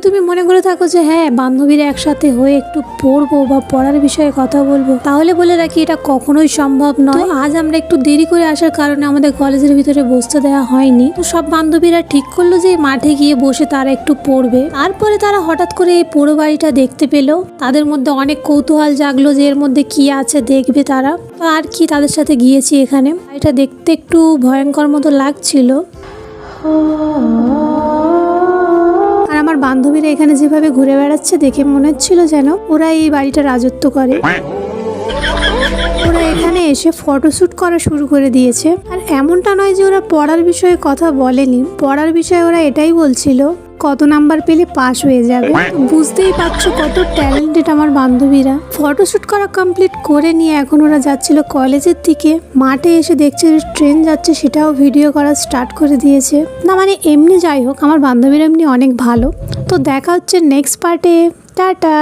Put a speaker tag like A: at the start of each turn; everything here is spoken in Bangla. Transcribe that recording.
A: তুমি মনে করে থাকো যে হ্যাঁ বান্ধবীরা একসাথে হয়ে একটু পড়বো বা পড়ার বিষয়ে কথা বলবো, তাহলে বলে রাখি এটা কখনোই সম্ভব নয়। আজ আমরা একটু দেরি করে আসার কারণে আমাদের কলেজের ভিতরে বসতে দেওয়া হয়নি। তো সব বান্ধবীরা ঠিক করলো যে মাঠে গিয়ে বসে তারা একটু পড়বে। তারপরে তারা হঠাৎ করে এই পোড়ো বাড়িটা দেখতে পেলো। তাদের মধ্যে অনেক কৌতূহল জাগলো যে এর মধ্যে কি আছে দেখবে তারা। তো আর কি, তাদের সাথে গিয়েছি এখানে। এটা দেখতে একটু ভয়ঙ্কর মতো লাগছিল। আর আমার বান্ধবীরা এখানে যেভাবে ঘুরে বেড়াচ্ছে দেখে মনে হচ্ছিল যেন ওরা এই বাড়িটা রাজত্ব করে। ওরা এখানে এসে ফটোশ্যুট করা শুরু করে দিয়েছে। আর এমনটা নয় যে ওরা পড়ার বিষয়ে কথা বলেনি, পড়ার বিষয়ে ওরা এটাই বলছিল কত নাম্বার পেলে পাস হয়ে যাবে। বুঝতেই পারছো কত ট্যালেন্টেড আমার বান্ধবীরা। ফটোশ্যুট করা কমপ্লিট করে নিয়ে এখন ওরা যাচ্ছিল কলেজের দিকে। মাঠে এসে দেখছে ট্রেন যাচ্ছে, সেটাও ভিডিও করা স্টার্ট করে দিয়েছে। না মানে এমনি যাই হোক, আমার বান্ধবীরা এমনি অনেক ভালো। তো দেখা হচ্ছে নেক্সট পার্টে। টাটা।